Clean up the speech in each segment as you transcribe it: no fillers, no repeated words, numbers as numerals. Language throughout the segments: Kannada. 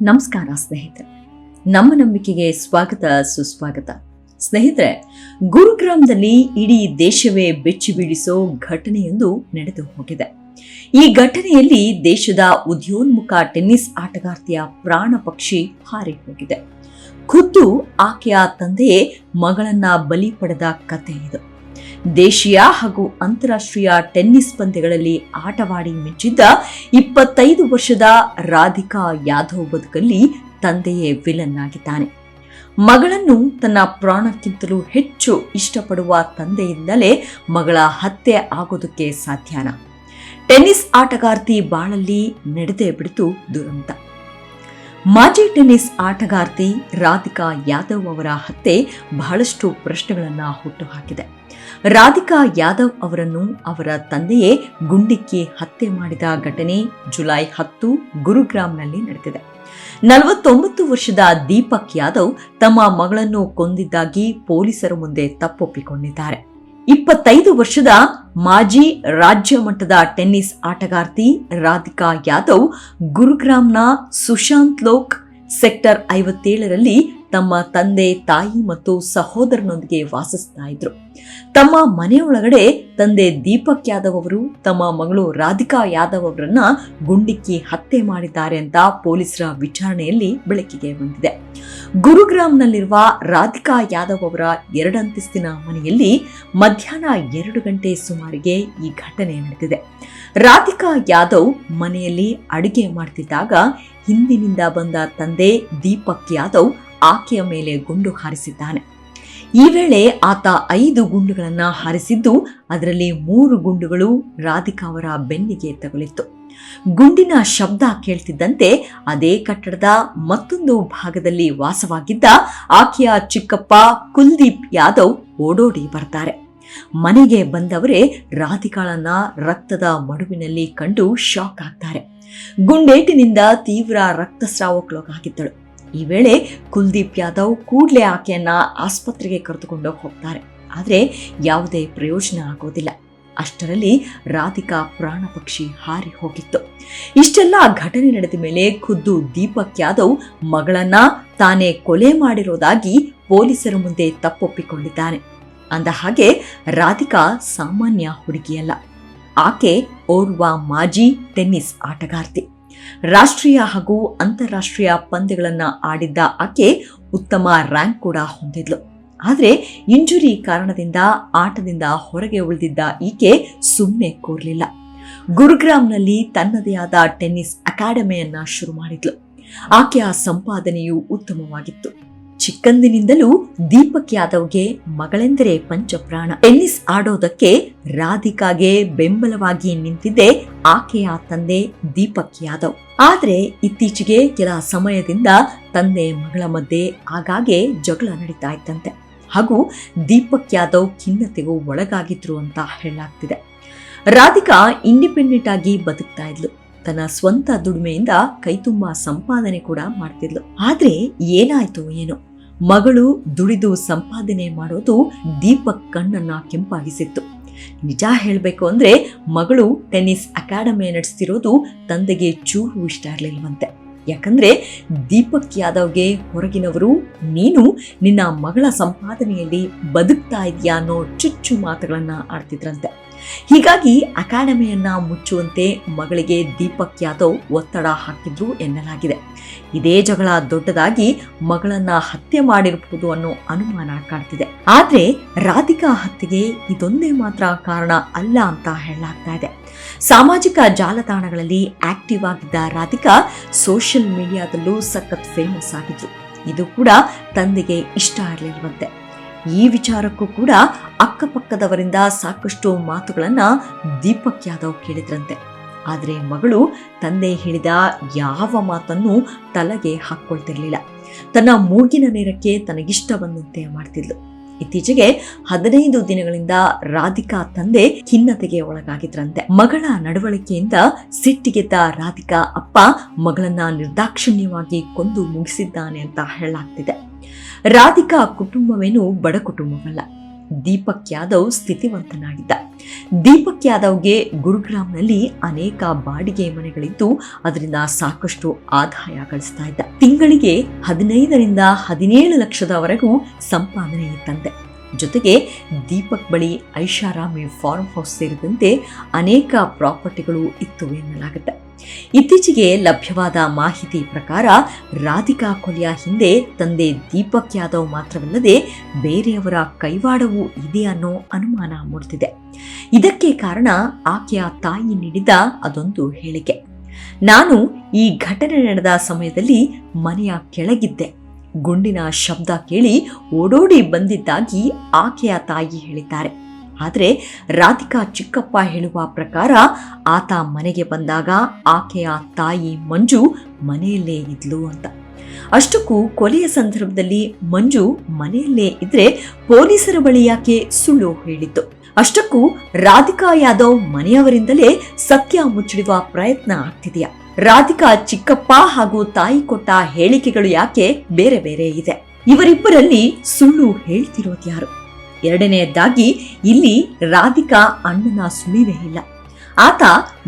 ನಮಸ್ಕಾರ ಸ್ನೇಹಿತರೆ, ನಮ್ಮ ನಂಬಿಕೆಗೆ ಸ್ವಾಗತ ಸುಸ್ವಾಗತ. ಸ್ನೇಹಿತರೆ, ಗುರುಗ್ರಾಮದಲ್ಲಿ ಇಡೀ ದೇಶವೇ ಬೆಚ್ಚಿ ಬೀಳಿಸೋ ಘಟನೆಯೊಂದು ನಡೆದು ಹೋಗಿದೆ. ಈ ಘಟನೆಯಲ್ಲಿ ದೇಶದ ಉದಯೋನ್ಮುಖ ಟೆನ್ನಿಸ್ ಆಟಗಾರ್ತಿಯ ಪ್ರಾಣ ಪಕ್ಷಿ ಹಾರಿ ಹೋಗಿದೆ. ಖುದ್ದು ಆಕೆಯ ತಂದೆಯೇ ಮಗಳನ್ನ ಬಲಿ ಪಡೆದ ಕಥೆ ಇದು. ದೇಶೀಯ ಹಾಗೂ ಅಂತಾರಾಷ್ಟ್ರೀಯ ಟೆನ್ನಿಸ್ ಪಂದ್ಯಗಳಲ್ಲಿ ಆಟವಾಡಿ ಮೆಚ್ಚಿದ್ದ 25 ವರ್ಷದ ರಾಧಿಕಾ ಯಾದವ್ ಬದುಕಲ್ಲಿ ತಂದೆಯೇ ವಿಲನ್ ಆಗಿದ್ದಾನೆ. ಮಗಳನ್ನು ತನ್ನ ಪ್ರಾಣಕ್ಕಿಂತಲೂ ಹೆಚ್ಚು ಇಷ್ಟಪಡುವ ತಂದೆಯಿಂದಲೇ ಮಗಳ ಹತ್ಯೆ ಆಗೋದಕ್ಕೆ ಸಾಧ್ಯನ? ಟೆನ್ನಿಸ್ ಆಟಗಾರ್ತಿ ಬಾಳಲ್ಲಿ ನಡೆದೇ ಬಿಡ್ತು ದುರಂತ. ಮಾಜಿ ಟೆನ್ನಿಸ್ ಆಟಗಾರ್ತಿ ರಾಧಿಕಾ ಯಾದವ್ ಅವರ ಹತ್ಯೆ ಬಹಳಷ್ಟು ಪ್ರಶ್ನೆಗಳನ್ನ ಹುಟ್ಟುಹಾಕಿದೆ. ರಾಧಿಕಾ ಯಾದವ್ ಅವರನ್ನು ಅವರ ತಂದೆಯೇ ಗುಂಡಿಕ್ಕಿ ಹತ್ಯೆ ಮಾಡಿದ ಘಟನೆ ಜುಲೈ 10 ಗುರುಗ್ರಾಮ್ನಲ್ಲಿ ನಡೆದಿದೆ. 49 ವರ್ಷದ ದೀಪಕ್ ಯಾದವ್ ತಮ್ಮ ಮಗಳನ್ನು ಕೊಂದಿದ್ದಾಗಿ ಪೊಲೀಸರ ಮುಂದೆ ತಪ್ಪೊಪ್ಪಿಕೊಂಡಿದ್ದಾರೆ. 25 ವರ್ಷದ ಮಾಜಿ ರಾಜ್ಯ ಮಟ್ಟದ ಟೆನ್ನಿಸ್ ಆಟಗಾರ್ತಿ ರಾಧಿಕಾ ಯಾದವ್ ಗುರುಗ್ರಾಮ್ನ ಸುಶಾಂತ್ ಲೋಕ್ ಸೆಕ್ಟರ್ 57ರಲ್ಲಿ ತಮ್ಮ ತಂದೆ, ತಾಯಿ ಮತ್ತು ಸಹೋದರನೊಂದಿಗೆ ವಾಸಿಸ್ತಾ ಇದ್ರು. ತಮ್ಮ ಮನೆಯೊಳಗಡೆ ತಂದೆ ದೀಪಕ್ ಯಾದವ್ ಅವರು ತಮ್ಮ ಮಗಳು ರಾಧಿಕಾ ಯಾದವ್ ಅವರನ್ನ ಗುಂಡಿಕ್ಕಿ ಹತ್ಯೆ ಮಾಡಿದ್ದಾರೆ ಅಂತ ಪೊಲೀಸರ ವಿಚಾರಣೆಯಲ್ಲಿ ಬೆಳಕಿಗೆ ಬಂದಿದೆ. ಗುರುಗ್ರಾಮ್ನಲ್ಲಿರುವ ರಾಧಿಕಾ ಯಾದವ್ ಅವರ 2 ಅಂತಸ್ತಿನ ಮನೆಯಲ್ಲಿ ಮಧ್ಯಾಹ್ನ 2 ಗಂಟೆ ಸುಮಾರಿಗೆ ಈ ಘಟನೆ ನಡೆದಿದೆ. ರಾಧಿಕಾ ಯಾದವ್ ಮನೆಯಲ್ಲಿ ಅಡುಗೆ ಮಾಡ್ತಿದ್ದಾಗ ಹಿಂದಿನಿಂದ ಬಂದ ತಂದೆ ದೀಪಕ್ ಯಾದವ್ ಆಕೆಯ ಮೇಲೆ ಗುಂಡು ಹಾರಿಸಿದ್ದಾನೆ. ಈ ವೇಳೆ ಆತ 5 ಗುಂಡುಗಳನ್ನ ಹಾರಿಸಿದ್ದು, ಅದರಲ್ಲಿ 3 ಗುಂಡುಗಳು ರಾಧಿಕಾ ಅವರ ಬೆನ್ನಿಗೆ ತಗುಲಿತ್ತು. ಗುಂಡಿನ ಶಬ್ದ ಕೇಳ್ತಿದ್ದಂತೆ ಅದೇ ಕಟ್ಟಡದ ಮತ್ತೊಂದು ಭಾಗದಲ್ಲಿ ವಾಸವಾಗಿದ್ದ ಆಕೆಯ ಚಿಕ್ಕಪ್ಪ ಕುಲ್ದೀಪ್ ಯಾದವ್ ಓಡೋಡಿ ಬರ್ತಾರೆ. ಮನೆಗೆ ಬಂದವರೇ ರಾಧಿಕಾಳನ್ನ ರಕ್ತದ ಮಡುವಿನಲ್ಲಿ ಕಂಡು ಶಾಕ್ ಆಗ್ತಾರೆ. ಗುಂಡೇಟಿನಿಂದ ತೀವ್ರ ರಕ್ತಸ್ರಾವಕ್ಕೊಳಗಾಗಿದ್ದಳು. ಈ ವೇಳೆ ಕುಲ್ದೀಪ್ ಯಾದವ್ ಕೂಡಲೇ ಆಕೆಯನ್ನ ಆಸ್ಪತ್ರೆಗೆ ಕರೆದುಕೊಂಡು ಹೋಗ್ತಾರೆ. ಆದರೆ ಯಾವುದೇ ಪ್ರಯೋಜನ ಆಗೋದಿಲ್ಲ. ಅಷ್ಟರಲ್ಲಿ ರಾಧಿಕಾ ಪ್ರಾಣ ಪಕ್ಷಿ ಹಾರಿ ಹೋಗಿತ್ತು. ಇಷ್ಟೆಲ್ಲ ಘಟನೆ ನಡೆದ ಮೇಲೆ ಖುದ್ದು ದೀಪಕ್ ಯಾದವ್ ಮಗಳನ್ನ ತಾನೇ ಕೊಲೆ ಮಾಡಿರೋದಾಗಿ ಪೊಲೀಸರ ಮುಂದೆ ತಪ್ಪೊಪ್ಪಿಕೊಂಡಿದ್ದಾನೆ. ಅಂದ ಹಾಗೆ ರಾಧಿಕಾ ಸಾಮಾನ್ಯ ಹುಡುಗಿಯಲ್ಲ. ಆಕೆ ಓರ್ವ ಮಾಜಿ ಟೆನ್ನಿಸ್ ಆಟಗಾರ್ತಿ. ರಾಷ್ಟ್ರೀಯ ಹಾಗೂ ಅಂತಾರಾಷ್ಟ್ರೀಯ ಪಂದ್ಯಗಳನ್ನ ಆಡಿದ್ದ ಆಕೆ ಉತ್ತಮ ರ್ಯಾಂಕ್ ಕೂಡ ಹೊಂದಿದ್ಲು. ಆದರೆ ಇಂಜುರಿ ಕಾರಣದಿಂದ ಆಟದಿಂದ ಹೊರಗೆ ಉಳಿದಿದ್ದ ಈಕೆ ಸುಮ್ಮನೆ ಕೂರ್ಲಿಲ್ಲ. ಗುರುಗ್ರಾಮ್ನಲ್ಲಿ ತನ್ನದೇ ಆದ ಟೆನ್ನಿಸ್ ಅಕಾಡೆಮಿಯನ್ನ ಶುರು ಮಾಡಿದ್ಲು. ಆಕೆಯ ಸಂಪಾದನೆಯು ಉತ್ತಮವಾಗಿತ್ತು. ಚಿಕ್ಕಂದಿನಿಂದಲೂ ದೀಪಕ್ ಯಾದವ್ಗೆ ಮಗಳೆಂದರೆ ಪಂಚಪ್ರಾಣ. ಟೆನ್ನಿಸ್ ಆಡೋದಕ್ಕೆ ರಾಧಿಕಾಗೆ ಬೆಂಬಲವಾಗಿ ನಿಂತಿದ್ದೆ ಆಕೆಯ ತಂದೆ ದೀಪಕ್ ಯಾದವ್. ಆದ್ರೆ ಇತ್ತೀಚೆಗೆ ಕೆಲ ಸಮಯದಿಂದ ತಂದೆ ಮಗಳ ಮಧ್ಯೆ ಆಗಾಗ್ಗೆ ಜಗಳ ನಡೀತಾ ಇತ್ತಂತೆ. ಹಾಗೂ ದೀಪಕ್ ಯಾದವ್ ಖಿನ್ನತೆಗೂ ಒಳಗಾಗಿದ್ರು ಅಂತ ಹೇಳಲಾಗ್ತಿದೆ. ರಾಧಿಕಾ ಇಂಡಿಪೆಂಡೆಂಟ್ ಆಗಿ ಬದುಕ್ತಾ ಇದ್ಲು. ತನ್ನ ಸ್ವಂತ ದುಡಿಮೆಯಿಂದ ಕೈತುಂಬ ಸಂಪಾದನೆ ಕೂಡ ಮಾಡ್ತಿದ್ಲು. ಆದ್ರೆ ಏನಾಯ್ತು ಏನೋ, ಮಗಳು ದುಡಿದು ಸಂಪಾದನೆ ಮಾಡೋದು ದೀಪಕ್ ಕಣ್ಣನ್ನ ಕೆಂಪಾಗಿಸಿತ್ತು. ನಿಜ ಹೇಳ್ಬೇಕು ಅಂದ್ರೆ ಮಗಳು ಟೆನ್ನಿಸ್ ಅಕಾಡೆಮಿ ನಡೆಸ್ತಿರೋದು ತಂದೆಗೆ ಚೂರು ಇಷ್ಟ ಇರಲಿಲ್ವಂತೆ. ಯಾಕಂದ್ರೆ ದೀಪಕ್ ಯಾದವ್ಗೆ ಹೊರಗಿನವರು ನೀನು ನಿನ್ನ ಮಗಳ ಸಂಪಾದನೆಯಲ್ಲಿ ಬದುಕ್ತಾ ಇದೆಯಾ ಅನ್ನೋ ಚುಚ್ಚು ಮಾತುಗಳನ್ನ ಆಡ್ತಿದ್ರಂತೆ. ಹೀಗಾಗಿ ಅಕಾಡೆಮಿಯನ್ನ ಮುಚ್ಚುವಂತೆ ಮಗಳಿಗೆ ದೀಪಕ್ ಯಾದವ್ ಒತ್ತಡ ಹಾಕಿದ್ರು ಎನ್ನಲಾಗಿದೆ. ಇದೇ ಜಗಳ ದೊಡ್ಡದಾಗಿ ಮಗಳನ್ನ ಹತ್ಯೆ ಮಾಡಿರಬಹುದು ಅನ್ನೋ ಅನುಮಾನ ಕಾಡ್ತಿದೆ. ಆದ್ರೆ ರಾಧಿಕಾ ಹತ್ಯೆಗೆ ಇದೊಂದೇ ಮಾತ್ರ ಕಾರಣ ಅಲ್ಲ ಅಂತ ಹೇಳಲಾಗ್ತಾ ಇದೆ. ಸಾಮಾಜಿಕ ಜಾಲತಾಣಗಳಲ್ಲಿ ಆಕ್ಟಿವ್ ಆಗಿದ್ದ ರಾಧಿಕಾ ಸೋಷಿಯಲ್ ಮೀಡಿಯಾದಲ್ಲೂ ಸಖತ್ ಫೇಮಸ್ ಆಗಿದ್ರು. ಇದು ಕೂಡ ತಂದೆಗೆ ಇಷ್ಟ ಇರಲಿಲ್ವಂತೆ. ಈ ವಿಚಾರಕ್ಕೂ ಕೂಡ ಅಕ್ಕಪಕ್ಕದವರಿಂದ ಸಾಕಷ್ಟು ಮಾತುಗಳನ್ನ ದೀಪಕ್ ಯಾದವ್ ಕೇಳಿದ್ರಂತೆ. ಆದರೆ ಮಗಳು ತಂದೆ ಹೇಳಿದ ಯಾವ ಮಾತನ್ನು ತಲೆಗೆ ಹಾಕೊಳ್ತಿರ್ಲಿಲ್ಲ. ತನ್ನ ಮೂಗಿನ ನೇರಕ್ಕೆ ತನಗಿಷ್ಟ ಬಂದಂತೆ ಮಾಡ್ತಿದ್ಲು. ಇತ್ತೀಚೆಗೆ 15 ದಿನಗಳಿಂದ ರಾಧಿಕಾ ತಂದೆ ಖಿನ್ನತೆಗೆ ಒಳಗಾಗಿದ್ರಂತೆ. ಮಗಳ ನಡವಳಿಕೆಯಿಂದ ಸಿಟ್ಟಿಗೆದ್ದ ರಾಧಿಕಾ ಅಪ್ಪ ಮಗಳನ್ನ ನಿರ್ದಾಕ್ಷಿಣ್ಯವಾಗಿ ಕೊಂದು ಮುಗಿಸಿದ್ದಾನೆ ಅಂತ ಹೇಳಲಾಗ್ತಿದೆ. ರಾಧಿಕಾ ಕುಟುಂಬವೇನು ಬಡ ಕುಟುಂಬವಲ್ಲ. ದೀಪಕ್ ಯಾದವ್ ಸ್ಥಿತಿವಂತನಾಗಿದ್ದ. ದೀಪಕ್ ಯಾದವ್ಗೆ ಗುರುಗ್ರಾಮ್ನಲ್ಲಿ ಅನೇಕ ಬಾಡಿಗೆ ಮನೆಗಳಿದ್ದು ಅದರಿಂದ ಸಾಕಷ್ಟು ಆದಾಯ ಗಳಿಸ್ತಾ ಇದ್ದ. ತಿಂಗಳಿಗೆ 15ರಿಂದ 17 ಲಕ್ಷದವರೆಗೂ ಸಂಪಾದನೆ ಇತ್ತಂತೆ. ಜೊತೆಗೆ ದೀಪಕ್ ಬಳಿ ಐಷಾರಾಮಿ ಫಾರ್ಮ್ ಹೌಸ್ ಸೇರಿದಂತೆ ಅನೇಕ ಪ್ರಾಪರ್ಟಿಗಳು ಇತ್ತು ಎನ್ನಲಾಗುತ್ತೆ. ಇತ್ತೀಚೆಗೆ ಲಭ್ಯವಾದ ಮಾಹಿತಿ ಪ್ರಕಾರ ರಾಧಿಕಾ ಕೊಲೆಯ ಹಿಂದೆ ತಂದೆ ದೀಪಕ್ ಯಾದವ್ ಮಾತ್ರವಲ್ಲದೆ ಬೇರೆಯವರ ಕೈವಾಡವೂ ಇದೆ ಅನ್ನೋ ಅನುಮಾನ ಮೂಡುತ್ತಿದೆ. ಇದಕ್ಕೆ ಕಾರಣ ಆಕೆಯ ತಾಯಿ ನೀಡಿದ ಅದೊಂದು ಹೇಳಿಕೆ. ನಾನು ಈ ಘಟನೆ ನಡೆದ ಸಮಯದಲ್ಲಿ ಮನೆಯ ಕೆಳಗಿದ್ದೆ. ಗುಂಡಿನ ಶಬ್ದ ಕೇಳಿ ಓಡೋಡಿ ಬಂದಿದ್ದಾಗಿ ಆಕೆಯ ತಾಯಿ ಹೇಳಿದ್ದಾರೆ. ಆದರೆ ರಾಧಿಕಾ ಚಿಕ್ಕಪ್ಪ ಹೇಳುವ ಪ್ರಕಾರ ಆತ ಮನೆಗೆ ಬಂದಾಗ ಆಕೆಯ ತಾಯಿ ಮಂಜು ಮನೆಯಲ್ಲೇ ಇದ್ಲು ಅಂತ. ಅಷ್ಟಕ್ಕೂ ಕೊಲೆಯ ಸಂದರ್ಭದಲ್ಲಿ ಮಂಜು ಮನೆಯಲ್ಲೇ ಇದ್ರೆ ಪೊಲೀಸರ ಬಳಿ ಯಾಕೆ ಸುಳ್ಳು ಹೇಳಿತ್ತು? ಅಷ್ಟಕ್ಕೂ ರಾಧಿಕಾ ಯಾದವ್ ಮನೆಯವರಿಂದಲೇ ಸತ್ಯ ಮುಚ್ಚಿಡುವ ಪ್ರಯತ್ನ ಆಗ್ತಿದೆಯಾ? ರಾಧಿಕಾ ಚಿಕ್ಕಪ್ಪ ಹಾಗೂ ತಾಯಿ ಕೊಟ್ಟ ಹೇಳಿಕೆಗಳು ಯಾಕೆ ಬೇರೆ ಬೇರೆ ಇದೆ? ಇವರಿಬ್ಬರಲ್ಲಿ ಸುಳ್ಳು ಹೇಳ್ತಿರೋದು ಯಾರು? ಎರಡನೆಯದಾಗಿ ಇಲ್ಲಿ ರಾಧಿಕಾ ಅಣ್ಣನ ಸುಳಿವೇ ಇಲ್ಲ. ಆತ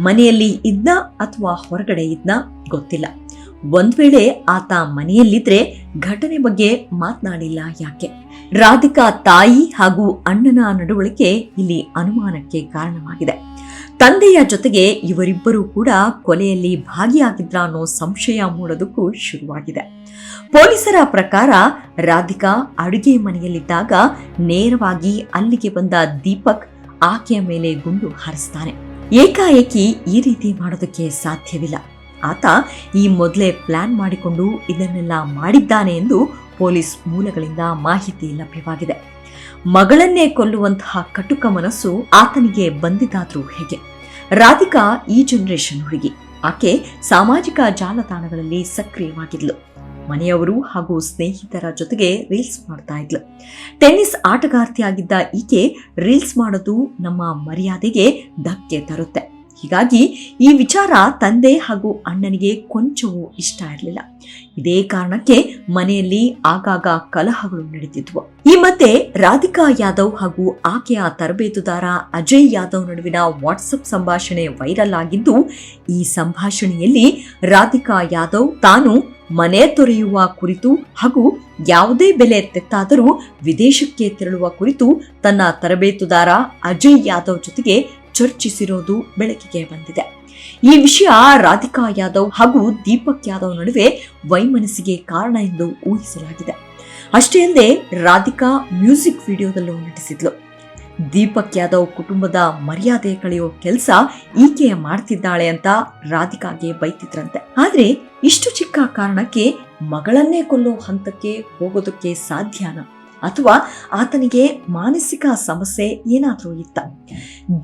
ಮನೆಯಲ್ಲಿ ಇದ್ನ ಅಥವಾ ಹೊರಗಡೆ ಇದ್ನ ಗೊತ್ತಿಲ್ಲ. ಒಂದ್ ವೇಳೆ ಆತ ಮನೆಯಲ್ಲಿದ್ರೆ ಘಟನೆ ಬಗ್ಗೆ ಮಾತನಾಡಿಲ್ಲ ಯಾಕೆ? ರಾಧಿಕಾ ತಾಯಿ ಹಾಗೂ ಅಣ್ಣನ ನಡವಳಿಕೆ ಇಲ್ಲಿ ಅನುಮಾನಕ್ಕೆ ಕಾರಣವಾಗಿದೆ. ತಂದೆಯ ಜೊತೆಗೆ ಇವರಿಬ್ಬರೂ ಕೂಡ ಕೊಲೆಯಲ್ಲಿ ಭಾಗಿಯಾಗಿದ್ರ ಅನ್ನೋ ಸಂಶಯ ಮೂಡೋದಕ್ಕೂ ಶುರುವಾಗಿದೆ. ಪೊಲೀಸರ ಪ್ರಕಾರ ರಾಧಿಕಾ ಅಡುಗೆ ಮನೆಯಲ್ಲಿದ್ದಾಗ ನೇರವಾಗಿ ಅಲ್ಲಿಗೆ ಬಂದ ದೀಪಕ್ ಆಕೆಯ ಮೇಲೆ ಗುಂಡು ಹಾರಿಸ್ತಾನೆ. ಏಕಾಏಕಿ ಈ ರೀತಿ ಮಾಡೋದಕ್ಕೆ ಸಾಧ್ಯವಿಲ್ಲ. ಆತ ಈ ಮೊದಲೇ ಪ್ಲಾನ್ ಮಾಡಿಕೊಂಡು ಇದನ್ನೆಲ್ಲ ಮಾಡಿದ್ದಾನೆ ಎಂದು ಪೊಲೀಸ್ ಮೂಲಗಳಿಂದ ಮಾಹಿತಿ ಲಭ್ಯವಾಗಿದೆ. ಮಗಳನ್ನೇ ಕೊಲ್ಲುವಂತಹ ಕಟುಕ ಮನಸ್ಸು ಆತನಿಗೆ ಬಂದಿದ್ದಾದ್ರೂ ಹೇಗೆ? ರಾಧಿಕಾ ಈ ಜನರೇಷನ್ ಹುಡುಗಿ. ಆಕೆ ಸಾಮಾಜಿಕ ಜಾಲತಾಣಗಳಲ್ಲಿ ಸಕ್ರಿಯವಾಗಿದ್ಲು. ಮನೆಯವರು ಹಾಗೂ ಸ್ನೇಹಿತರ ಜೊತೆಗೆ ರೀಲ್ಸ್ ಮಾಡ್ತಾ ಇದ್ಲು. ಟೆನ್ನಿಸ್ ಆಟಗಾರ್ತಿಯಾಗಿದ್ದ ಈಕೆ ರೀಲ್ಸ್ ಮಾಡೋದು ನಮ್ಮ ಮರ್ಯಾದೆಗೆ ಧಕ್ಕೆ ತರುತ್ತೆ. ಹೀಗಾಗಿ ಈ ವಿಚಾರ ತಂದೆ ಹಾಗೂ ಅಣ್ಣನಿಗೆ ಕೊಂಚವೂ ಇಷ್ಟ ಇರಲಿಲ್ಲ. ಇದೇ ಕಾರಣಕ್ಕೆ ಮನೆಯಲ್ಲಿ ಆಗಾಗ ಕಲಹಗಳು ನಡೀತಿದ್ವು. ಈ ಮಧ್ಯೆ ರಾಧಿಕಾ ಯಾದವ್ ಹಾಗೂ ಆಕೆಯ ತರಬೇತುದಾರ ಅಜಯ್ ಯಾದವ್ ನಡುವಿನ ವಾಟ್ಸಪ್ ಸಂಭಾಷಣೆ ವೈರಲ್ ಆಗಿದ್ದು, ಈ ಸಂಭಾಷಣೆಯಲ್ಲಿ ರಾಧಿಕಾ ಯಾದವ್ ತಾನು ಮನೆ ತೊರೆಯುವ ಕುರಿತು ಹಾಗೂ ಯಾವುದೇ ಬೆಲೆ ತೆತ್ತಾದರೂ ವಿದೇಶಕ್ಕೆ ತೆರಳುವ ಕುರಿತು ತನ್ನ ತರಬೇತುದಾರ ಅಜಯ್ ಯಾದವ್ ಜೊತೆಗೆ ಚರ್ಚಿಸಿರೋದು ಬೆಳಕಿಗೆ ಬಂದಿದೆ. ಈ ವಿಷಯ ರಾಧಿಕಾ ಯಾದವ್ ಹಾಗೂ ದೀಪಕ್ ಯಾದವ್ ನಡುವೆ ವೈಮನಸ್ಸಿಗೆ ಕಾರಣ ಎಂದು ಊಹಿಸಲಾಗಿದೆ. ಅಷ್ಟೇ ಅಲ್ಲದೆ ರಾಧಿಕಾ ಮ್ಯೂಸಿಕ್ ವಿಡಿಯೋದಲ್ಲೂ ನಟಿಸಿದ್ಲು. ದೀಪಕ್ ಯಾದವ್ ಕುಟುಂಬದ ಮರ್ಯಾದೆ ಕಳೆಯೋ ಕೆಲಸ ಈಕೆ ಮಾಡ್ತಿದ್ದಾಳೆ ಅಂತ ರಾಧಿಕಾಗೆ ಬೈತಿದ್ರಂತೆ. ಆದ್ರೆ ಇಷ್ಟು ಚಿಕ್ಕ ಕಾರಣಕ್ಕೆ ಮಗಳನ್ನೇ ಕೊಲ್ಲೋ ಹಂತಕ್ಕೆ ಹೋಗೋದಕ್ಕೆ ಸಾಧ್ಯನಾ? ಅಥವಾ ಆತನಿಗೆ ಮಾನಸಿಕ ಸಮಸ್ಯೆ ಏನಾದ್ರೂ ಇತ್ತ?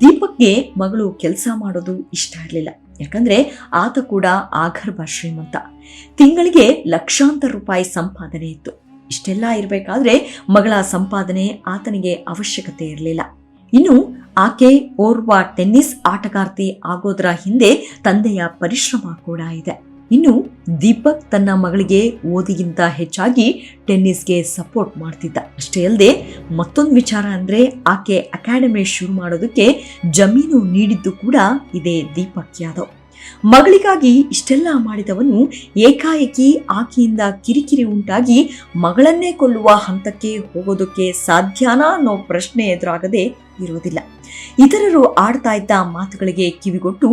ದೀಪಕ್ಗೆ ಮಗಳು ಕೆಲಸ ಮಾಡೋದು ಇಷ್ಟ ಇರಲಿಲ್ಲ. ಯಾಕಂದ್ರೆ ಆತ ಕೂಡ ಆಗರ್ಭ ಶ್ರೀಮಂತ. ತಿಂಗಳಿಗೆ ಲಕ್ಷಾಂತರ ರೂಪಾಯಿ ಸಂಪಾದನೆ ಇತ್ತು. ಇಷ್ಟೆಲ್ಲ ಇರಬೇಕಾದ್ರೆ ಮಗಳ ಸಂಪಾದನೆ ಆತನಿಗೆ ಅವಶ್ಯಕತೆ ಇರಲಿಲ್ಲ. ಇನ್ನು ಆಕೆ ಓರ್ವ ಟೆನ್ನಿಸ್ ಆಟಗಾರ್ತಿ ಆಗೋದ್ರ ಹಿಂದೆ ತಂದೆಯ ಪರಿಶ್ರಮ ಕೂಡ ಇದೆ. ಇನ್ನು ದೀಪಕ್ ತನ್ನ ಮಗಳಿಗೆ ಓದಿಗಿಂತ ಹೆಚ್ಚಾಗಿ ಟೆನ್ನಿಸ್ಗೆ ಸಪೋರ್ಟ್ ಮಾಡ್ತಿದ್ದ. ಅಷ್ಟೇ ಅಲ್ಲದೆ ಮತ್ತೊಂದು ವಿಚಾರ ಅಂದ್ರೆ ಆಕೆ ಅಕಾಡೆಮಿ ಶುರು ಮಾಡೋದಕ್ಕೆ ಜಮೀನು ನೀಡಿದ್ದು ಕೂಡ ಇದೇ ದೀಪಕ್ ಯಾದವ್. ಮಗಳಿಗಾಗಿ ಇಷ್ಟೆಲ್ಲ ಮಾಡಿದವನು ಏಕಾಏಕಿ ಆಕೆಯಿಂದ ಕಿರಿಕಿರಿ ಉಂಟಾಗಿ ಮಗಳನ್ನೇ ಕೊಲ್ಲುವ ಹಂತಕ್ಕೆ ಹೋಗೋದಕ್ಕೆ ಸಾಧ್ಯನಾ ಅನ್ನೋ ಪ್ರಶ್ನೆ ಎದುರಾಗದೆ ಇರೋದಿಲ್ಲ. ಇತರರು ಆಡ್ತಾ ಇದ್ದ ಮಾತುಗಳಿಗೆ ಕಿವಿಗೊಟ್ಟು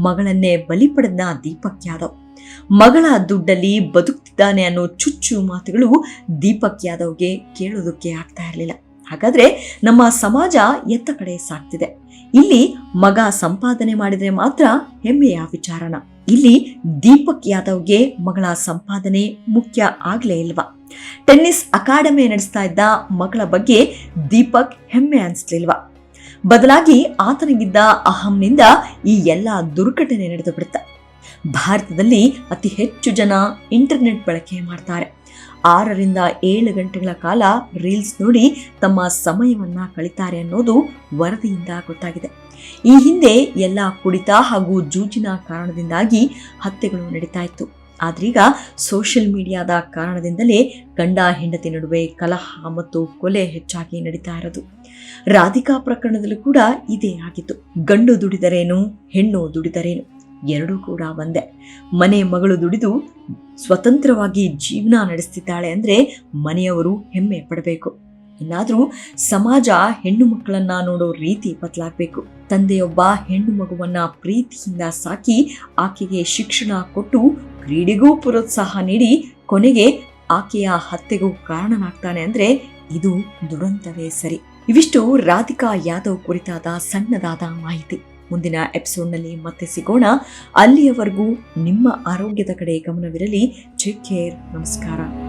ಮಗಳನ್ನೇ ಬಲಿ ಪಡೆದ ದೀಪಕ್ ಯಾದವ್ ಮಗಳ ದುಡ್ಡಲ್ಲಿ ಬದುಕ್ತಿದ್ದಾನೆ ಅನ್ನೋ ಚುಚ್ಚು ಮಾತುಗಳು ದೀಪಕ್ ಯಾದವ್ಗೆ ಕೇಳೋದಕ್ಕೆ ಆಗ್ತಾ ಇರಲಿಲ್ಲ. ಹಾಗಾದ್ರೆ ನಮ್ಮ ಸಮಾಜ ಎತ್ತ ಕಡೆ ಸಾಗ್ತಿದೆ? ಇಲ್ಲಿ ಮಗ ಸಂಪಾದನೆ ಮಾಡಿದ್ರೆ ಮಾತ್ರ ಹೆಮ್ಮೆಯ ವಿಚಾರನ? ಇಲ್ಲಿ ದೀಪಕ್ ಯಾದವ್ಗೆ ಮಗಳ ಸಂಪಾದನೆ ಮುಖ್ಯ ಆಗ್ಲೇ ಇಲ್ವಾ? ಟೆನ್ನಿಸ್ ಅಕಾಡೆಮಿ ನಡೆಸ್ತಾ ಇದ್ದ ಮಗಳ ಬಗ್ಗೆ ದೀಪಕ್ ಹೆಮ್ಮೆ ಅನ್ಸ್ಲಿಲ್ವಾ? ಬದಲಾಗಿ ಆತನಿಗಿದ್ದ ಅಹಂನಿಂದ ಈ ಎಲ್ಲ ದುರ್ಘಟನೆ ನಡೆದು ಬಿಡುತ್ತೆ. ಭಾರತದಲ್ಲಿ ಅತಿ ಹೆಚ್ಚು ಜನ ಇಂಟರ್ನೆಟ್ ಬಳಕೆ ಮಾಡ್ತಾರೆ. 6ರಿಂದ 7 ಗಂಟೆಗಳ ಕಾಲ ರೀಲ್ಸ್ ನೋಡಿ ತಮ್ಮ ಸಮಯವನ್ನ ಕಳೀತಾರೆ ಅನ್ನೋದು ವರದಿಯಿಂದ ಗೊತ್ತಾಗಿದೆ. ಈ ಹಿಂದೆ ಎಲ್ಲ ಕುಡಿತ ಹಾಗೂ ಜೂಜಿನ ಕಾರಣದಿಂದಾಗಿ ಹತ್ಯೆಗಳು ನಡೀತಾ ಇತ್ತು. ಆದ್ರೀಗ ಸೋಷಿಯಲ್ ಮೀಡಿಯಾದ ಕಾರಣದಿಂದಲೇ ಗಂಡ ಹೆಂಡತಿ ನಡುವೆ ಕಲಹ ಮತ್ತು ಕೊಲೆ ಹೆಚ್ಚಾಗಿ ನಡೀತಾ ಇರೋದು. ರಾಧಿಕಾ ಪ್ರಕರಣದಲ್ಲೂ ಕೂಡ ಇದೇ ಆಗಿತ್ತು. ಗಂಡು ದುಡಿದರೇನು, ಹೆಣ್ಣು ದುಡಿದರೇನು, ಎರಡೂ ಕೂಡ ಒಂದೇ. ಮನೆ ಮಗಳು ದುಡಿದು ಸ್ವತಂತ್ರವಾಗಿ ಜೀವನ ನಡೆಸ್ತಿದ್ದಾಳೆ ಅಂದ್ರೆ ಮನೆಯವರು ಹೆಮ್ಮೆ ಪಡಬೇಕು. ಇನ್ನಾದ್ರೂ ಸಮಾಜ ಹೆಣ್ಣು ಮಕ್ಕಳನ್ನ ನೋಡೋ ರೀತಿ ಬದಲಾಗಬೇಕು. ತಂದೆಯೊಬ್ಬ ಹೆಣ್ಣು ಮಗುವನ್ನ ಪ್ರೀತಿಯಿಂದ ಸಾಕಿ ಆಕೆಗೆ ಶಿಕ್ಷಣ ಕೊಟ್ಟು ಕ್ರೀಡೆಗೂ ಪ್ರೋತ್ಸಾಹ ನೀಡಿ ಕೊನೆಗೆ ಆಕೆಯ ಹತ್ಯೆಗೂ ಕಾರಣನಾಗ್ತಾನೆ ಅಂದ್ರೆ ಇದು ದುರಂತವೇ ಸರಿ. ಇವಿಷ್ಟು ರಾಧಿಕಾ ಯಾದವ್ ಕುರಿತಾದ ಸಣ್ಣದಾದ ಮಾಹಿತಿ. ಮುಂದಿನ ಎಪಿಸೋಡ್ನಲ್ಲಿ ಮತ್ತೆ ಸಿಗೋಣ. ಅಲ್ಲಿಯವರೆಗೂ ನಿಮ್ಮ ಆರೋಗ್ಯದ ಕಡೆ ಗಮನವಿರಲಿ. Take care. ನಮಸ್ಕಾರ.